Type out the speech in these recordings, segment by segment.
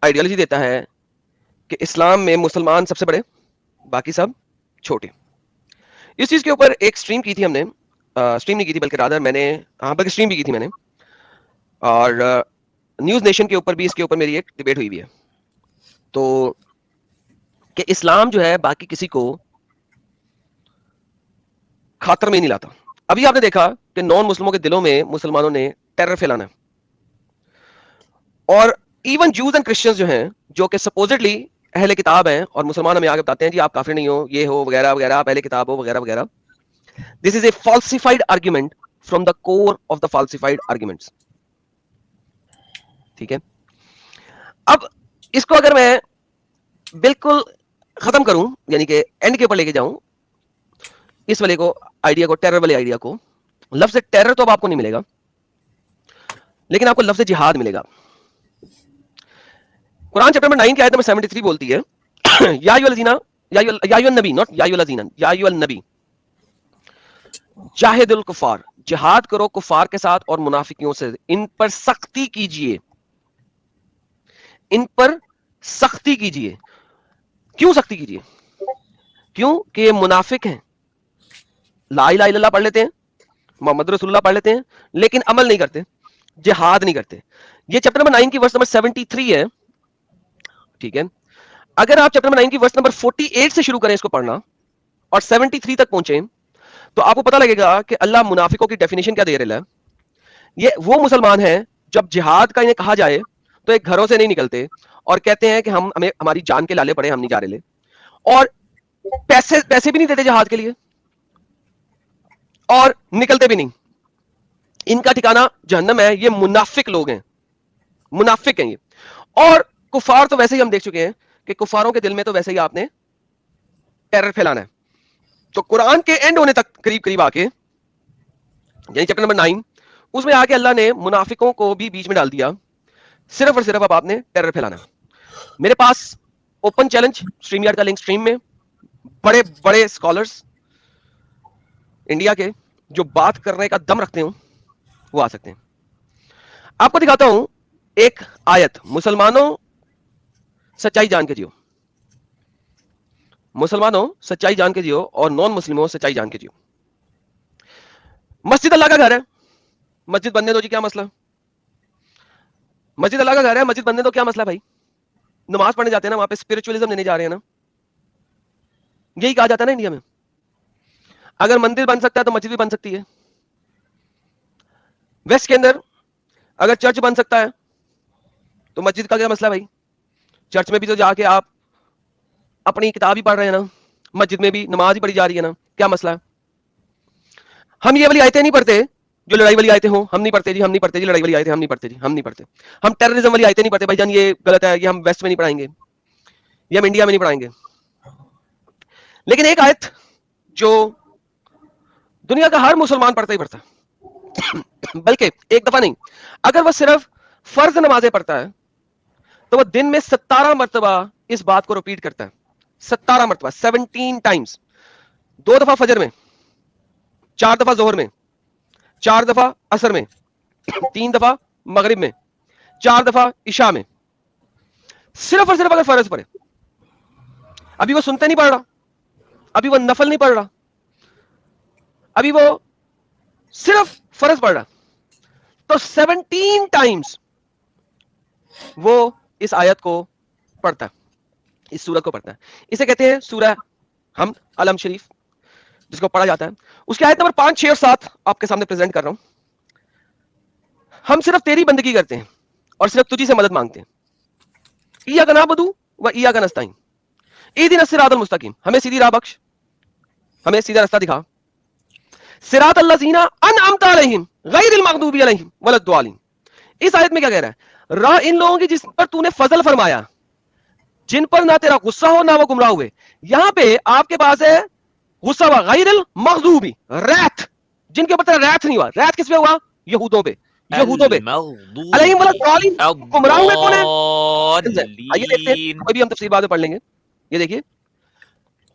Ideology دیتا ہے کہ اسلام میں مسلمان سب سے بڑے، باقی سب چھوٹے. اس چیز کے اوپر ایک سٹریم کی تھی ہم نے، سٹریم نہیں کی تھی بلکہ رادر میں نے، ہاں بلکہ سٹریم بھی کی تھی میں نے، اور نیوز نیشن کے اوپر بھی اس کے اوپر میری ایک ڈیبیٹ ہوئی بھی ہے. تو کہ اسلام جو ہے باقی کسی کو خاطر میں نہیں لاتا. ابھی آپ نے دیکھا کہ نان مسلموں کے دلوں میں مسلمانوں نے ٹیرر پھیلانا ہے، اور ایون جوز اینڈ کرسچنز جو ہیں، جو کہ سپوزڈلی اہل کتاب ہیں، اور مسلمان ہمیں آگے بتاتے ہیں جی آپ کافر نہیں ہو، یہ ہو وغیرہ وغیرہ، آپ اہل کتاب ہو وغیرہ وغیرہ. This is a falsified argument from the core of the falsified arguments. ٹھیک ہے، اب اس کو اگر میں بالکل ختم کروں، یعنی کہ اینڈ کے اوپر لے کے جاؤں اس والے کو، آئیڈیا کو، ٹیرر والے آئیڈیا کو، لفظ ٹیرر تو اب آپ کو نہیں ملے گا، لیکن آپ کو لفظ جہاد ملے گا. قرآن چیپٹر نمبر 9 کی آیت نمبر 73 بولتی ہے یا ایھا الذین، یا ایھا النبی، ناٹ یا ایھا الذین، یا ایھا النبی جاہد الکفار، جہاد کرو کفار کے ساتھ اور منافقیوں سے، ان پر سختی کیجئے، ان پر سختی کیجئے. کیوں سختی کیجئے؟ کیوں کہ یہ منافق ہیں، لا الہ الا اللہ پڑھ لیتے ہیں، محمد رسول اللہ پڑھ لیتے ہیں، لیکن عمل نہیں کرتے، جہاد نہیں کرتے. یہ چیپٹر نمبر 9 کی ورس نمبر 73 ہے. ٹھیک ہے، اگر آپ چیپٹر نمبر 9 کی ورس نمبر 48 سے شروع کریں اس کو پڑھنا اور 73 تک پہنچیں، تو آپ کو پتہ لگے گا کہ اللہ منافقوں کی ڈیفینیشن کیا دے رہا ہے. یہ وہ مسلمان ہیں جب جہاد کا انہیں کہا جائے تو ایک گھروں سے نہیں نکلتے اور کہتے ہیں کہ ہمیں ہماری جان کے لالے پڑے، ہم نہیں جا رہے لے، اور پیسے بھی نہیں دیتے جہاد کے لیے اور نکلتے بھی نہیں. ان کا ٹھکانہ جہنم ہے. یہ منافق لوگ ہیں، منافق ہیں یہ. اور کفار تو ویسے ہی ہم دیکھ چکے ہیں کہ کفاروں کے دل میں تو ویسے ہی آپ نے ٹیرر پھیلانا ہے. تو قرآن کے اینڈ ہونے تک قریب قریب آ کے، یعنی چیپٹر نمبر 9، اس میں آ کے اللہ نے منافقوں کو بھی بیچ میں ڈال دیا. صرف اور صرف اب آپ نے ٹیرر پھیلانا ہے. میرے پاس اوپن چیلنج، سٹریم یارڈ کا لنک سٹریم میں، بڑے بڑے اسکالرز انڈیا کے جو بات کرنے کا دم رکھتے ہوں وہ آ سکتے ہیں. آپ کو دکھاتا ہوں ایک آیت. مسلمانوں سچائی جان کے جیو، مسلمانوں سچائی جان کے جیو، اور نان مسلموں سچائی جان کے جیو. مسجد اللہ کا گھر ہے، مسجد بننے دو جی، کیا مسئلہ؟ مسجد اللہ کا گھر ہے، مسجد بننے دو، کیا مسئلہ بھائی؟ نماز پڑھنے جاتے ہیں نا، وہاں پہ اسپرچولیزم لینے جا رہے ہیں نا، یہی کہا جاتا ہے نا انڈیا میں. اگر مندر بن سکتا ہے تو مسجد بھی بن سکتی ہے. ویسٹ کے اندر اگر چرچ بن سکتا ہے تو مسجد کا کیا مسئلہ بھائی؟ چرچ میں بھی تو جا کے آپ اپنی کتاب ہی پڑھ رہے ہیں نا، مسجد میں بھی نماز ہی پڑھی جا رہی ہے نا، کیا مسئلہ ہے؟ ہم یہ والی آیتیں نہیں پڑھتے جو لڑائی والی آیتیں ہوں، ہم نہیں پڑھتے جی، ہم نہیں پڑھتے جی لڑائی والی آیتیں، ہم نہیں پڑھتے جی، ہم نہیں پڑھتے. ہم ٹیررزم والی آیتیں نہیں پڑھتے بھائی جان، یہ غلط ہے، یہ ہم ویسٹ میں نہیں پڑھائیں گے، یہ ہم انڈیا میں نہیں پڑھائیں گے. لیکن ایک آیت جو دنیا کا ہر مسلمان پڑھتا ہی پڑھتا ہے، بلکہ ایک دفعہ نہیں، اگر وہ صرف فرض نمازیں پڑھتا ہے تو وہ دن میں 17 مرتبہ اس بات کو ریپیٹ کرتا ہے. 17 مرتبہ، 17 ٹائمز. 2 دفعہ فجر میں، 4 دفعہ ظہر میں، 4 دفعہ عصر میں، 3 دفعہ مغرب میں، 4 دفعہ عشاء میں. صرف اور صرف اگر فرض پڑھے، ابھی وہ سنتے نہیں پڑھ رہا، ابھی وہ نفل نہیں پڑھ رہا، ابھی وہ صرف فرض پڑھ رہا، تو 17 ٹائمز وہ اس آیت کو پڑھتا ہے، اس سورت کو پڑھتا ہے. اسے کہتے ہیں سورہ حمد، علم شریف، جس کو پڑھا جاتا ہے. اس کی آیت نمبر 5، 6 اور 7 آپ کے سامنے پریزنٹ کر رہا ہوں. ہم صرف تیری بندگی کرتے ہیں اور صرف تجھی سے مدد مانگتے ہیں. ایاک نعبد و ایاک نستعین، اہدنا الصراط المستقیم، ہمیں سیدھی راہ بخش، ہمیں سیدھا راستہ دکھا. صراط الذین انعمت علیہم غیر المغضوب علیہم ولا الضالین. اس آیت میں کیا کہہ رہا ہے؟ راہ ان لوگوں کی جس پر تو نے فضل فرمایا، جن پر نہ تیرا غصہ ہو نہ وہ گمراہ ہوئے. یہاں پہ آپ کے پاس ہے غصہ ہوا، غیر المغضوبی، ریت، جن کے اوپر تیرا ریت نہیں ہوا. ریت کس پہ ہوا؟ یہودوں پہ، یہودوں پہ. علیہم ولا الضالین، گمراہ ہوئے کون ہیں؟ آئیے دیکھتے ہیں، کوئی بھی ہم تفسیر بعد میں پڑھ لیں گے. یہ دیکھیے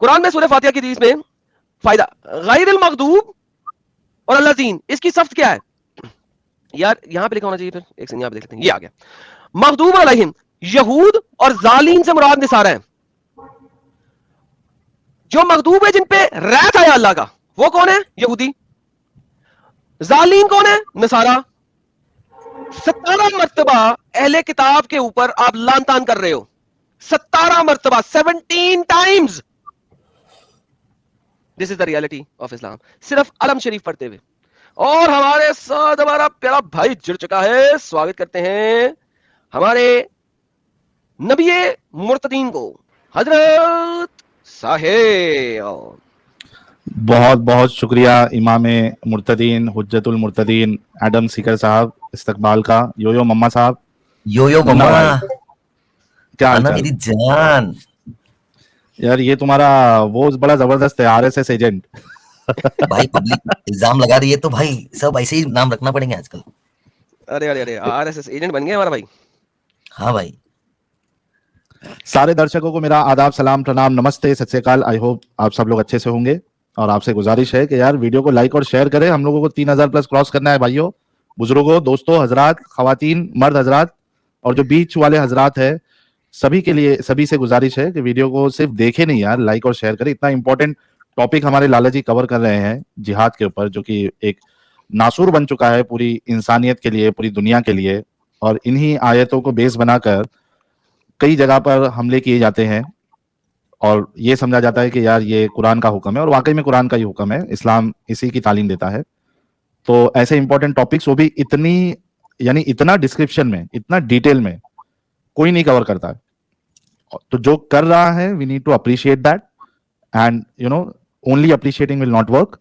قرآن میں سورہ فاتحہ کی حدیث میں فائدہ، غیر المغضوب اور الذین، اس کی صفت کیا ہے یار؟ یہاں پہ لکھا ہونا چاہیے، پھر ایک سیکنڈ یہاں پہ دیکھ لیتے ہیں. یہ آ گیا مغضوب علیہم، یہود اور ظالین سے مراد نصارہ ہیں. جو مغضوب ہے جن پہ ریت آیا اللہ کا وہ کون ہے؟ یہودی. ظالین کون ہے؟ نصارہ. 17 مرتبہ اہل کتاب کے اوپر آپ لان تان کر رہے ہو. 17 مرتبہ 17 times. This is the reality of Islam. صرف علم شریف پڑھتے ہوئے. اور ہمارے ساتھ ہمارا پیارا بھائی جڑ چکا ہے. سواگت کرتے ہیں ہمارے نبی مرتدین کو، حضرت صاحب. بہت بہت شکریہ امام مرتدین حجت المرتدین ایڈم سیکر صاحب استقبال کا. یو مما صاحب. یو مما کیا حال انا چال میری جان. یار یہ تمہارا وہ بڑا زبردست ہے RSS ایجنٹ. بھائی پبلک الزام لگا رہی ہے تو بھائی سب ایسے ہی نام رکھنا پڑیں گے آج کل. ارے RSS ایجنٹ بن گیا ہمارا بھائی. ہاں بھائی. سارے درشکوں کو میرا آداب سلام پرنام نمستے ست سری اکال. آئی ہوپ آپ سب لوگ اچھے سے ہوں گے اور آپ سے گزارش ہے کہ یار ویڈیو کو لائک اور شیئر کریں. ہم لوگوں کو 3000+ کراس کرنا ہے بھائیوں بزرگوں دوستوں حضرات خواتین مرد حضرات اور جو بیچ والے حضرات ہیں سبھی کے لیے سبھی سے گزارش ہے کہ ویڈیو کو صرف دیکھیں نہیں یار لائک اور شیئر کریں. اتنا امپورٹنٹ ٹاپک ہمارے لالا جی کور کر رہے ہیں جہاد کے اوپر جو کہ ایک ناسور بن چکا ہے پوری انسانیت کے لیے پوری دنیا کے لیے. اور انہی آیتوں کو بیس بنا کر کئی جگہ پر حملے کیے جاتے ہیں اور یہ سمجھا جاتا ہے کہ یار یہ قرآن کا حکم ہے اور واقعی میں قرآن کا ہی حکم ہے. اسلام اسی کی تعلیم دیتا ہے. تو ایسے امپورٹنٹ ٹاپکس وہ بھی اتنی یعنی اتنا ڈسکرپشن میں اتنا ڈیٹیل میں کوئی نہیں کور کرتا ہے. تو جو کر رہا ہے we need to appreciate that and only appreciating will not work.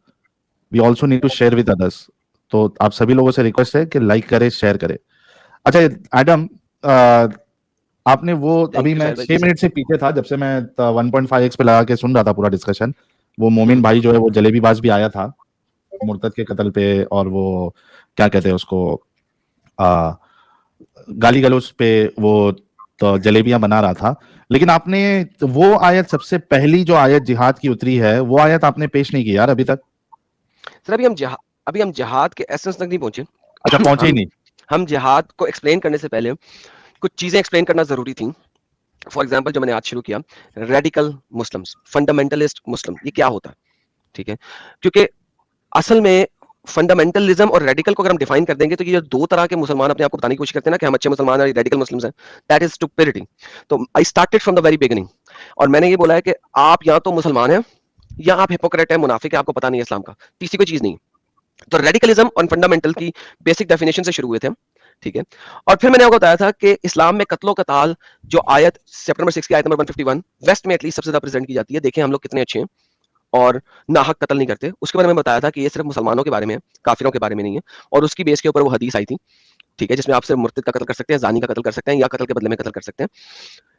We also need to share with others. تو آپ سبھی لوگوں سے ریکویسٹ ہے کہ لائک کرے شیئر کرے. اچھا ایڈم آپ نے وہ ابھی میں 6 منٹ سے پیچھے تھا جب سے میں 1.5x پہ لگا کے سن رہا تھا پورا ڈسکشن. وہ مومن بھائی جو ہے وہ جلیبی باز بھی آیا تھا مرتد کے قتل پہ اور وہ کیا کہتے ہیں اس کو گالی گلوچ پہ وہ جلیبیاں بنا رہا تھا. لیکن آپ نے وہ آیت سب سے پہلی جو آیت جہاد کی اتری ہے وہ آیت آپ نے پیش نہیں کی یار ابھی تک. سر ابھی ہم جہاد کے ایسنس تک نہیں پہنچے. اچھا پہنچے ہی نہیں. ہم جہاد کو ایکسپلین کرنے سے پہلے کچھ چیزیں ایکسپلین کرنا ضروری تھیں. فار ایگزامپل جو میں نے آج شروع کیا ریڈیکل مسلمس فنڈامنٹلسٹ مسلم یہ کیا ہوتا ہے. ٹھیک ہے کیونکہ اصل میں فنڈامنٹلزم اور ریڈیکل کو اگر ہم ڈیفائن کر دیں گے تو یہ دو طرح کے مسلمان اپنے آپ کو بتانے کی کوشش کرتے ہیں نا کہ ہم اچھے مسلمان ہیں ریڈیکل مسلمز ہیں. That is stupidity. تو I started from the very beginning اور میں نے یہ بولا ہے کہ آپ یا تو مسلمان ہیں یا آپ ہپوکریٹ ہیں منافق ہیں آپ کو پتہ نہیں ہے اسلام کا. تیسری کوئی چیز نہیں. تو ریڈیکلزم اور فنڈامنٹل کی بیسک ڈیفینیشن سے شروع ہوئے تھے. ٹھیک ہے اور پھر میں نے آپ کو بتایا تھا کہ اسلام میں قتل و قتال جو آیت چیپٹر نمبر 6 کی آیت نمبر 151 ویسٹ میں ایٹ لیسٹ سب سے زیادہ پریزنٹ کی جاتی ہے. دیکھیں ہم لوگ کتنے اچھے ہیں اور ناحق قتل نہیں کرتے. اس کے بارے میں بتایا تھا کہ یہ صرف مسلمانوں کے بارے میں ہے کافروں کے بارے میں نہیں ہے اور اس کی بیس کے اوپر وہ حدیث آئی تھی. ٹھیک ہے جس میں آپ صرف مرتد کا قتل کر سکتے ہیں زانی کا قتل کر سکتے ہیں یا قتل کے بدلے میں قتل کر سکتے ہیں.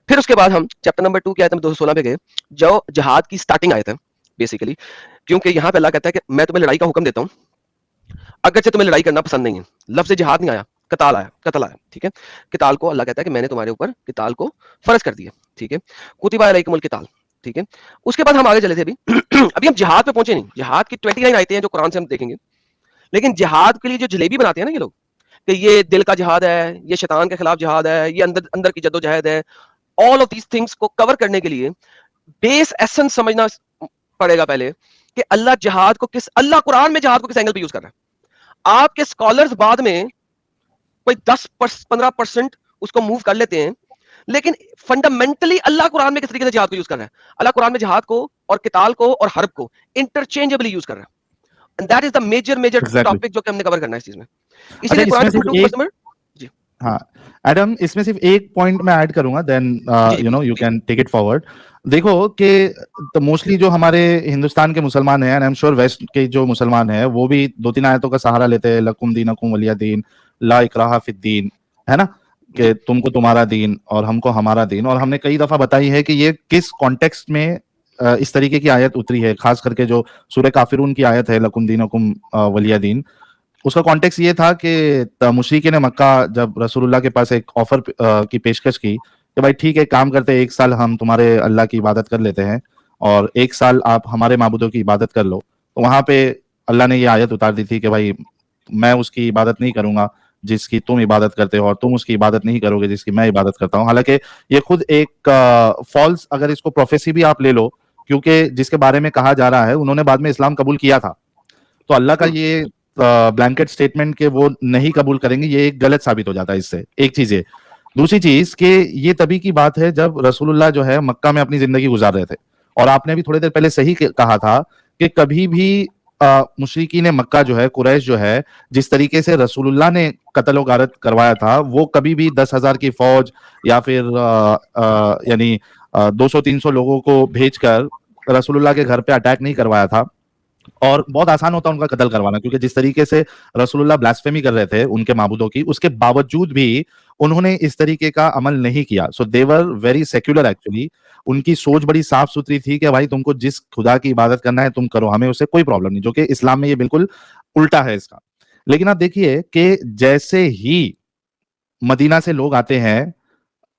پھر اس کے بعد ہم چیپٹر نمبر 2 کی آیت نمبر 216 پہ گئے جو جہاد کی سٹارٹنگ آیت ہے بیسیکلی. کیونکہ یہاں پہ اللہ کہتا ہے کہ میں تمہیں لڑائی کا حکم دیتا ہوں اگرچہ تمہیں لڑائی کرنا پسند نہیں ہے. لفظ جہاد نہیں آیا قتال آیا. ٹھیک ہے قتال کو اللہ کہتا ہے کہ میں نے تمہارے اوپر قتال کو فرض کر دیا. ٹھیک ہے کتب علیکم القتال. ٹھیک ہے اس کے بعد ہم آگے چلے تھے ابھی ہم جہاد پہ پہنچے نہیں. جہاد کی 29 آیتیں ہیں جو قرآن سے ہم دیکھیں گے. لیکن جہاد کے لیے جو جلیبی بناتے ہیں نا یہ لوگ کہ یہ دل کا جہاد ہے یہ شیطان کے خلاف جہاد ہے یہ اندر کی جدوجہد ہے. آل آف دیز تھنگس کو کور کرنے کے لیے بیس ایسنس سمجھنا پڑے گا پہلے کہ اللہ جہاد کو اللہ قرآن میں جہاد کو کس اینگل پہ یوز کر رہا ہے. آپ کے اسکالرز بعد میں کوئی 10-15% اس کو موو کر لیتے ہیں لیکن فنڈامنٹلی اللہ قرآن میں کس طریقے سے جہاد کو یوز کر رہا ہے. اللہ قرآن میں جہاد کو اور قتال کو اور حرب کو انٹرچینجبلی یوز کر رہا ہے. And that is the major topic جو کہ ہم نے کور کرنا ہے اس چیز میں. اسی لیے قرآن کے جی ہاں ایڈم اس میں صرف ایک پوائنٹ میں ایڈ کروں گا then you can take it forward. دیکھو کہ موسٹلی جو ہمارے ہندوستان کے مسلمان ہیں, آئی ایم شیور ویسٹ کے جو مسلمان ہیں وہ بھی 2-3 آیتوں کا سہارا لیتے ہیں, لکم دینکم ولی دین, لا اکراہ فی الدین, ہے نا, کہ تم کو تمہارا دین اور ہم کو ہمارا دین. اور ہم نے کئی دفعہ بتائی ہے کہ یہ کس کانٹیکسٹ میں اس طریقے کی آیت اتری ہے, خاص کر کے جو سورہ کافرون کی آیت ہے لکم دینکم ولی دین. اس کا کانٹیکس یہ تھا کہ مشرکین مکہ جب رسول اللہ کے پاس ایک آفر کی پیشکش کی کہ بھائی ٹھیک ہے کام کرتے 1 سال ہم تمہارے اللہ کی عبادت کر لیتے ہیں اور 1 سال آپ ہمارے معبودوں کی عبادت کر لو. تو وہاں پہ اللہ نے یہ آیت اتار دی تھی کہ بھائی میں اس کی عبادت نہیں کروں گا جس کی تم عبادت کرتے ہو اور تم اس کی عبادت نہیں کرو گے جس کی میں عبادت کرتا ہوں. حالانکہ یہ خود ایک فالس, اگر اس کو پروفیسی بھی آپ لے لو, کیونکہ جس کے بارے میں کہا جا رہا ہے انہوں نے بعد میں اسلام قبول کیا تھا, تو اللہ کا یہ بلینکٹ سٹیٹمنٹ کہ وہ نہیں قبول کریں گے, یہ ایک غلط ثابت ہو جاتا ہے اس سے. ایک چیز ہے. دوسری چیز کہ یہ تبھی کی بات ہے جب رسول اللہ جو ہے مکہ میں اپنی زندگی گزار رہے تھے, اور آپ نے بھی تھوڑی دیر پہلے صحیح کہا تھا کہ کبھی بھی مشرکین مکہ جو ہے, قریش جو ہے, جس طریقے سے رسول اللہ نے قتل و غارت کروایا تھا, وہ کبھی بھی 10,000 کی فوج یا پھر یعنی 200-300 لوگوں کو بھیج کر رسول اللہ کے گھر پہ اٹیک نہیں کروایا تھا. اور بہت آسان ہوتا ان کا قتل کروانا, کیونکہ جس طریقے سے رسول اللہ بلاسفیمی کر رہے تھے ان کے معبودوں کی, اس کے باوجود بھی انہوں نے اس طریقے کا عمل نہیں کیا. سو دے ور ویری سیکولر ایکچولی. ان کی سوچ بڑی صاف ستھری تھی کہ بھائی تم کو جس خدا کی عبادت کرنا ہے تم کرو, ہمیں اسے کوئی پرابلم نہیں, جو کہ اسلام میں یہ بالکل الٹا ہے اس کا. لیکن آپ دیکھیے کہ جیسے ہی مدینہ سے لوگ آتے ہیں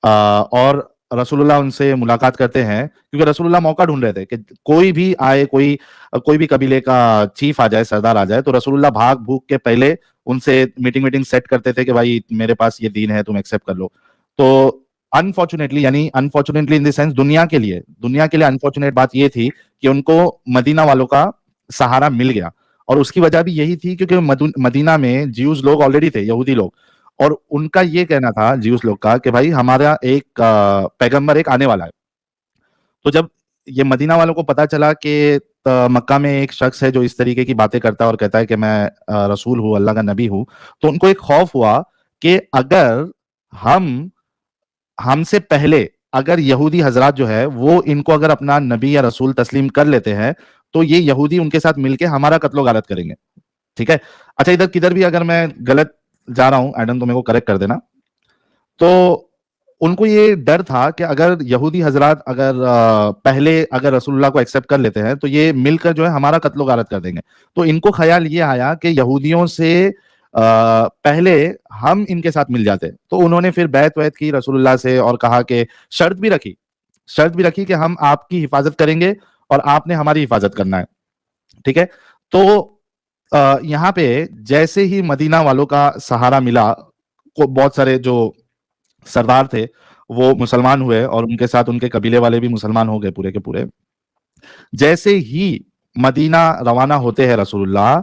اور رسول اللہ ان سے ملاقات کرتے ہیں, کیونکہ رسول اللہ موقع ڈھونڈ رہے تھے کہ کوئی بھی آئے, کوئی بھی قبیلے کا چیف آ جائے, سردار آ جائے, تو رسول اللہ بھاگ بھوک کے پہلے ان سے میٹنگ سیٹ کرتے تھے کہ بھائی میرے پاس یہ دین ہے, تم ایکسیپٹ کر لو. تو انفارچونیٹلی, یعنی انفارچونیٹلی ان دی سینس دنیا کے لیے انفارچونیٹ بات یہ تھی کہ ان کو مدینہ والوں کا سہارا مل گیا, اور اس کی وجہ بھی یہی تھی کیونکہ مدینہ میں جیوز لوگ آلریڈی تھے, یہودی لوگ, اور ان کا یہ کہنا تھا جیوس لوگ کا کہ بھائی ہمارا ایک پیغمبر ایک آنے والا ہے. تو جب یہ مدینہ والوں کو پتا چلا کہ مکہ میں ایک شخص ہے جو اس طریقے کی باتیں کرتا ہے اور کہتا ہے کہ میں رسول ہوں, اللہ کا نبی ہوں, تو ان کو ایک خوف ہوا کہ اگر ہم سے پہلے اگر یہودی حضرات جو ہے وہ ان کو اگر اپنا نبی یا رسول تسلیم کر لیتے ہیں تو یہ یہودی ان کے ساتھ مل کے ہمارا قتل و غارت کریں گے. ٹھیک ہے. اچھا, ادھر کدھر بھی اگر میں غلط جا رہا ہوں ایڈم تو میرے کو کریکٹ کر دینا. تو ان کو یہ ڈر تھا کہ اگر یہودی حضرات پہلے اگر رسول اللہ کو ایکسیپٹ کر لیتے ہیں تو یہ مل کر جو ہے ہمارا قتل و غارت کر دیں گے. تو ان کو خیال یہ آیا کہ یہودیوں سے پہلے ہم ان کے ساتھ مل جاتے. تو انہوں نے پھر بیعت ویعت کی رسول اللہ سے اور کہا کہ شرط بھی رکھی کہ ہم آپ کی حفاظت کریں گے اور آپ نے ہماری حفاظت کرنا ہے. ٹھیک ہے. تو یہاں پہ جیسے ہی مدینہ والوں کا سہارا ملا, بہت سارے جو سردار تھے وہ مسلمان ہوئے اور ان کے ساتھ ان کے قبیلے والے بھی مسلمان ہو گئے پورے کے پورے. جیسے ہی مدینہ روانہ ہوتے ہیں رسول اللہ,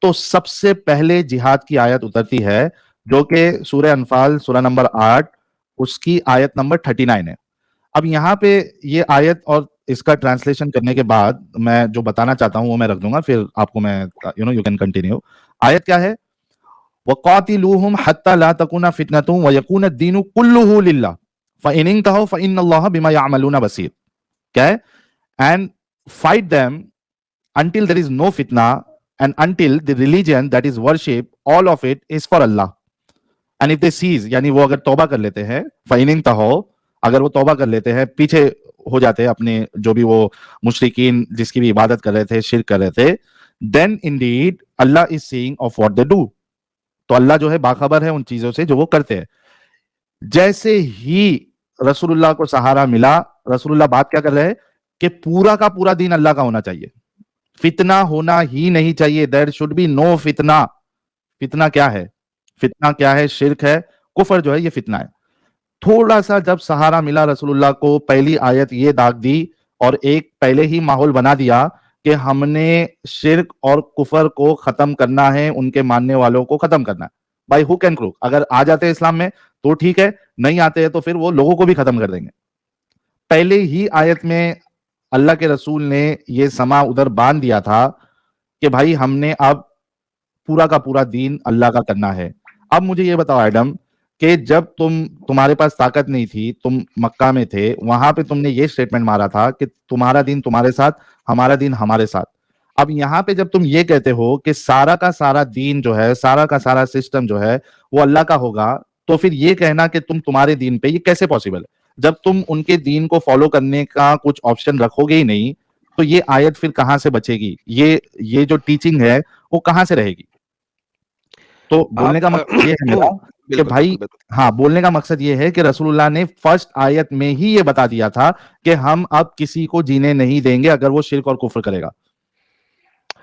تو سب سے پہلے جہاد کی آیت اترتی ہے جو کہ سورہ انفال سورہ نمبر 8 اس کی آیت نمبر 39 ہے. اب یہاں پہ یہ آیت اور اس کا ٹرانسلیشن کرنے کے بعد میں جو بتانا چاہتا ہوں وہ میں رکھ دوں گا, پھر آپ کو میں یو کین کنٹینیو. آیت کیا ہے؟ وَقَاتِلُوهُمْ حَتَّى لَا تَكُونَ فِتْنَةٌ وَيَكُونَ الدِّينُ كُلُّهُ لِلَّهِ فَإِنِ انْتَهَوْا فَإِنَّ اللَّهَ بِمَا يَعْمَلُونَ بَصِيرٌ. کیا ہے؟ And fight them until there is no fitna and until the religion that is worship, all of it is for Allah. And if they cease, یعنی وہ اگر توبہ کر لیتے ہیں, فَإِنِ انْتَهَوْا, اگر وہ توبہ کر لیتے ہیں, پیچھے ہو جاتے ہیں اپنے جو بھی وہ مشرکین جس کی بھی عبادت کر رہے تھے, شرک کر رہے تھے, then indeed Allah is seeing of what they do. تو اللہ جو ہے باخبر ہے ان چیزوں سے جو وہ کرتے ہیں. جیسے ہی رسول اللہ کو سہارا ملا, رسول اللہ بات کیا کر رہے ہیں کہ پورا کا پورا دین اللہ کا ہونا چاہیے, فتنہ ہونا ہی نہیں چاہیے. there should be no فتنہ. فتنہ کیا ہے؟ فتنہ کیا ہے؟ شرک ہے, کفر جو ہے یہ فتنہ ہے. تھوڑا سا جب سہارا ملا رسول اللہ کو, پہلی آیت یہ داغ دی اور ایک پہلے ہی ماحول بنا دیا کہ ہم نے شرک اور کفر کو ختم کرنا ہے, ان کے ماننے والوں کو ختم کرنا ہے. بھائی ہو کین کروک, اگر آ جاتے ہیں اسلام میں تو ٹھیک ہے, نہیں آتے ہیں تو پھر وہ لوگوں کو بھی ختم کر دیں گے. پہلے ہی آیت میں اللہ کے رسول نے یہ سما ادھر باندھ دیا تھا کہ بھائی ہم نے اب پورا کا پورا دین اللہ کا کرنا ہے. اب مجھے یہ بتاؤ ایڈم کہ جب تمہارے پاس طاقت نہیں تھی, تم مکہ میں تھے, وہاں پہ تم نے یہ سٹیٹمنٹ مارا تھا کہ تمہارا دین تمہارے ساتھ, ہمارا دین ہمارے ساتھ. اب یہاں پہ جب تم یہ کہتے ہو کہ سارا کا سارا دین جو ہے, سارا کا سارا سسٹم جو ہے وہ اللہ کا ہوگا, تو پھر یہ کہنا کہ تمہارے دین پہ, یہ کیسے پاسبل ہے؟ جب تم ان کے دین کو فالو کرنے کا کچھ آپشن رکھو گے ہی نہیں تو یہ آیت پھر کہاں سے بچے گی؟ یہ جو ٹیچنگ ہے وہ کہاں سے رہے گی؟ تو بولنے کا مقصد یہ ہے میرا کہ بھائی, ہاں, بولنے کا مقصد یہ ہے کہ رسول اللہ نے فرسٹ آیت میں ہی یہ بتا دیا تھا کہ ہم اب کسی کو جینے نہیں دیں گے اگر وہ شرک اور کفر کرے گا.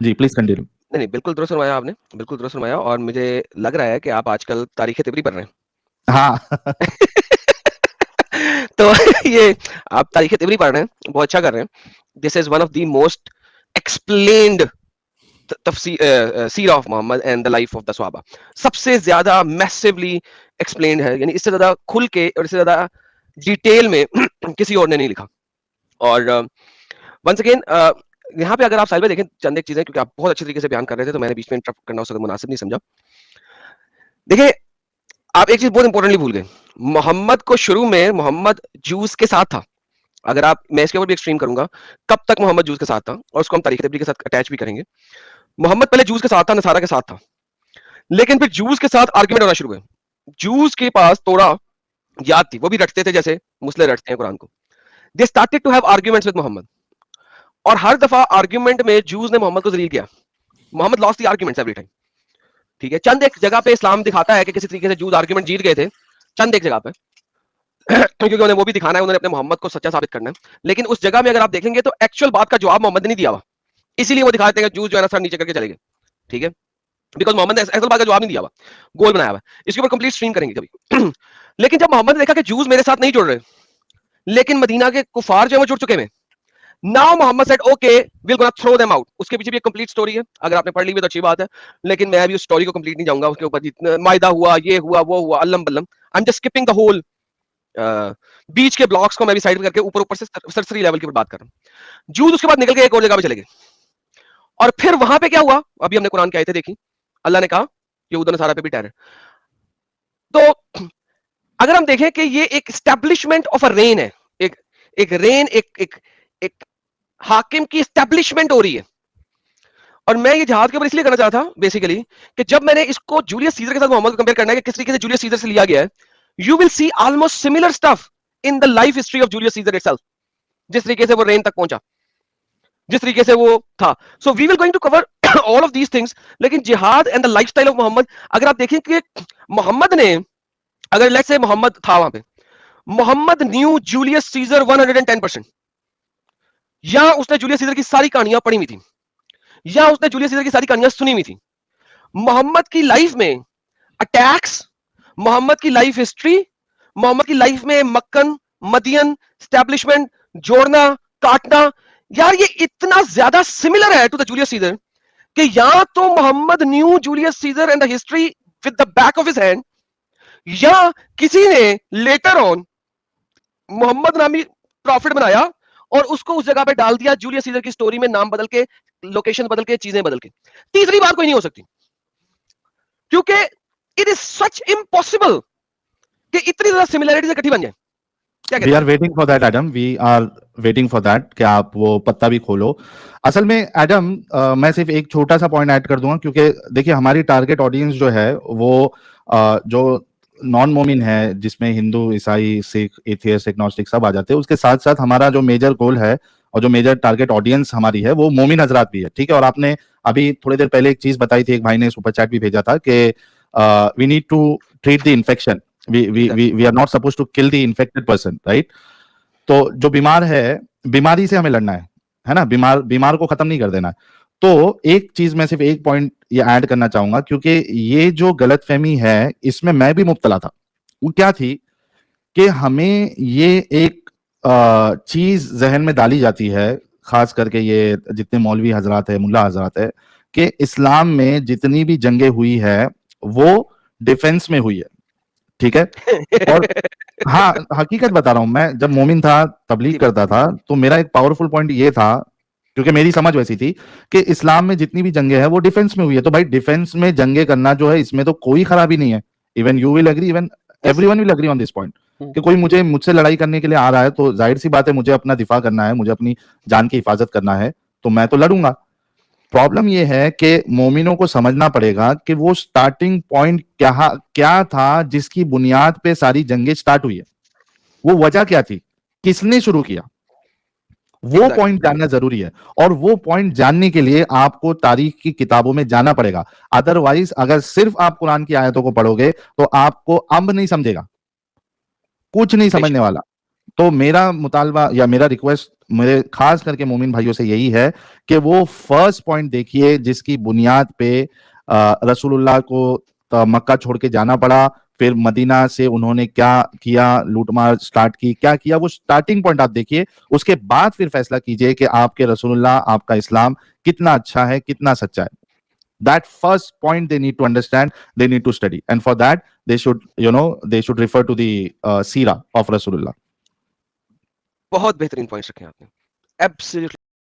جی پلیز کنٹینیو. نہیں نہیں بالکل درست فرمایا آپ نے, بالکل درست فرمایا. اور مجھے لگ رہا ہے کہ آپ آج کل تاریخ طبری پڑھ رہے ہیں. ہاں تو یہ آپ تاریخ طبری پڑھ رہے ہیں, بہت اچھا کر رہے ہیں. This is one of the most explained سیرہ of Muhammad and the life of the صحابہ. سب سے زیادہ میسیولی ایکسپلینڈ ہے, یعنی اس سے زیادہ کھل کے اور اس سے زیادہ ڈیٹیل میں کسی اور نے نہیں لکھا. اور ونس اگین یہاں پہ اگر آپ سائل میں دیکھیں چند ایک چیزیں, کیونکہ آپ بہت اچھے طریقے سے بیان کر رہے تھے تو میں نے بیچ میں انٹرپٹ کرنا اس وقت مناسب نہیں سمجھا. دیکھیں آپ ایک چیز بہت امپورٹنٹلی بھول گئے, محمد کو شروع میں محمد جوز کے ساتھ تھا. اگر آپ, میں اس کے اوپر بھی ایکسٹریم کروں گا کب تک محمد جوز کے ساتھ تھا, اور اس کو ہم تاریخ طبری کے ساتھ اٹیچ بھی کریں گے. محمد پہلے جوز کے ساتھ تھا, نصارہ کے ساتھ تھا, لیکن پھر جوز کے ساتھ آرگومنٹ ہونا شروع ہوئے. جوز کے پاس توڑا یاد تھی, وہ بھی رٹتے تھے جیسے مسلم رٹتے ہیں قرآن کو. They started to have arguments with Muhammad, اور ہر دفعہ آرگومنٹ میں جوز نے محمد کو ذلیل کیا. محمد لاس دی آرگومنٹس ایوری ٹائم. ٹھیک ہے, چند ایک جگہ پہ اسلام دکھاتا ہے کہ کسی طریقے سے جوز آرگومنٹ جیت گئے تھے, چند ایک جگہ پہ, کیونکہ انہیں وہ بھی دکھانا ہے, انہوں نے اپنے محمد کو سچا ثابت کرنا ہے. لیکن اس جگہ میں اگر آپ دیکھیں گے تو ایکچوئل بات کا جواب محمد نے نہیں دیا ہوا, اسی لیے وہ دکھاتے ہیں کہ جوز جو ہے نا سر نیچے کر کے چلے گئے. ٹھیک ہے, بیکاز محمد نے ایکچوئل بات کا جواب نہیں دیا ہوا, گول بنایا ہوا. اس کے اوپر کمپلیٹ اسٹریم کریں گے کبھی. لیکن جب محمد نے دیکھا کہ جوز میرے ساتھ نہیں جڑ رہے, لیکن مدینہ کے کفار جو ہے وہ جڑ چکے ہیں, ناؤ محمد سیڈ اوکے ویل گونا تھرو دیم آؤٹ. اس کے پیچھے بھی ایک کمپلیٹ سٹوری ہے, اگر آپ نے پڑھ لی بھی تو اچھی بات ہے, لیکن میں ابھی اس سٹوری کو کمپلیٹ نہیں جاؤں گا. اس کے اوپر مائدہ ہوا, یہ ہوا, وہ ہوا, علم بلم. I am just skipping the whole بیچ کے بلاکس کو میں بھی سائڈ کر کے اوپر سے سرسری لیول کی بات کر رہا ہوں. جوز اس کے بعد نکل کے ایک اور جگہ پہ چلے گئے, اور پھر وہاں پہ کیا ہوا, ابھی ہم نے قرآن کی آیتیں دیکھی, اللہ نے کہا یہود و نصارہ پہ بھی ٹھہرے. تو اگر ہم دیکھیں کہ یہ ایک اسٹیبلشمنٹ آف اے رین ہے, ایک رین, ایک حاکم کی اسٹیبلشمنٹ ہو رہی ہے. اور میں یہ جہاد کے اوپر اس لیے کرنا چاہتا تھا بیسیکلی کہ جب میں نے اس کو جولیس سیزر کے ساتھ محمد کو کمپیئر کرنا ہے کہ کس طریقے سے جولیس سیزر سے لیا گیا ہے, you will see almost similar stuff in the life history of Julius Caesar itself, جس طریقے سے وہ رین تک پہنچا, جس طریقے سے وہ تھا. So we will going to cover all of these things. لیکن جہاد and the lifestyle of Muhammad, اگر آپ دیکھیں کہ محمد نے, اگر لیٹس سے محمد تھا وہاں پہ, محمد نیو جولیس سیزر 110%, یا اس نے جولیس سیزر کی ساری کہانیاں پڑھی ہوئی تھی, یا اس نے جولیس سیزر کی ساری کہانیاں سنی ہوئی تھی. محمد کی لائف میں اٹیکس, محمد کی لائف ہسٹری, محمد کی لائف میں مکن, مدین, اسٹیبلشمنٹ, جوڑنا, کاٹنا, یار یہ اتنا زیادہ سملر ہے ٹو دا جولیس سیزر کہ یا تو Muhammad knew Julius Caesar and the history with the back of his hand, یا کسی نے لیٹر آن محمد نامی پروفٹ بنایا اور اس کو اس جگہ پہ ڈال دیا جولیس سیزر کی سٹوری میں, نام بدل کے, لوکیشن بدل کے, چیزیں بدل کے. تیسری بات کوئی نہیں ہو سکتی, کیونکہ اٹ از سچ امپاسبل کہ اتنی زیادہ سملیرٹیز اکٹھی بن جائیں. We are waiting for that, Adam. We are waiting for that کہ آپ وہ پتا بھی کھولو. اصل میں ایڈم میں صرف ایک چھوٹا سا پوائنٹ ایڈ کر دوں گا, کیونکہ دیکھیے ہماری ٹارگیٹ آڈینس جو ہے وہ جو نان مومن ہے, جس میں ہندو, عیسائی, سکھ, ایتھیسٹ, ایگنوسٹک سب آ جاتے ہیں. اس کے ساتھ ساتھ ہمارا جو میجر گول ہے اور جو میجر ٹارگیٹ آڈینس ہماری ہے وہ مومن حضرات بھی ہے. ٹھیک ہے, اور آپ نے ابھی تھوڑی دیر پہلے ایک چیز بتائی تھی, ایک بھائی نے سپر چیٹ بھی بھیجا تھا کہ we need to treat the infection, we are not supposed to kill the infected person, right? تو جو بیمار ہے, بیماری سے ہمیں لڑنا ہے نا, بیمار کو ختم نہیں کر دینا ہے. تو ایک چیز میں صرف ایک پوائنٹ یہ ایڈ کرنا چاہوں گا, کیونکہ یہ جو غلط فہمی ہے اس میں بھی مبتلا تھا. وہ کیا تھی کہ ہمیں یہ ایک چیز ذہن میں ڈالی جاتی ہے, خاص کر کے یہ جتنے مولوی حضرات ہیں, ملا حضرات ہے, کہ اسلام میں جتنی بھی جنگیں ہوئی ہے وہ ڈیفense میں ہوئی ہے. ٹھیک ہے, اور ہاں حقیقت بتا رہا ہوں, میں جب مومن تھا, تبلیغ کرتا تھا, تو میرا ایک پاورفل پوائنٹ یہ تھا, کیونکہ میری سمجھ ویسی تھی کہ اسلام میں جتنی بھی جنگیں ہیں وہ ڈیفenس میں ہوئی ہے. تو بھائی ڈیفenس میں جنگیں کرنا جو ہے اس میں تو کوئی خرابی نہیں ہے. Even you will agree, even every one will agree on this point, کہ کوئی مجھ سے لڑائی کرنے کے لیے آ رہا ہے تو ظاہر سی بات ہے مجھے اپنا دفاع کرنا ہے, مجھے اپنی جان کی حفاظت کرنا ہے, تو میں تو لڑوں گا. پرابلم یہ ہے کہ مومنوں کو سمجھنا پڑے گا کہ وہ سٹارٹنگ پوائنٹ کیا تھا جس کی بنیاد پہ ساری جنگیں سٹارٹ ہوئی ہے, وہ وجہ کیا تھی, کس نے شروع کیا, وہ پوائنٹ جاننا ضروری ہے. اور وہ پوائنٹ جاننے کے لیے آپ کو تاریخ کی کتابوں میں جانا پڑے گا. ادروائز اگر صرف آپ قرآن کی آیتوں کو پڑھو گے تو آپ کو امر نہیں سمجھے گا, کچھ نہیں سمجھنے والا. تو میرا مطالبہ یا میرا ریکویسٹ میرے خاص کر کے مومن بھائیوں سے یہی ہے کہ وہ فرسٹ پوائنٹ دیکھیے جس کی بنیاد پہ رسول اللہ کو مکہ چھوڑ کے جانا پڑا, پھر مدینہ سے انہوں نے کیا کیا, لوٹ مار سٹارٹ کی, کیا کیا, وہ سٹارٹنگ پوائنٹ آپ دیکھیے. اس کے بعد پھر فیصلہ کیجئے کہ آپ کے رسول اللہ, آپ کا اسلام کتنا اچھا ہے, کتنا سچا ہے. That first point they need to understand, they need to study, and for that they should, they should refer to the seerah of Rasulullah. بہت بہترین پوائنٹس رکھے آپ نے, ایبسلیوٹلی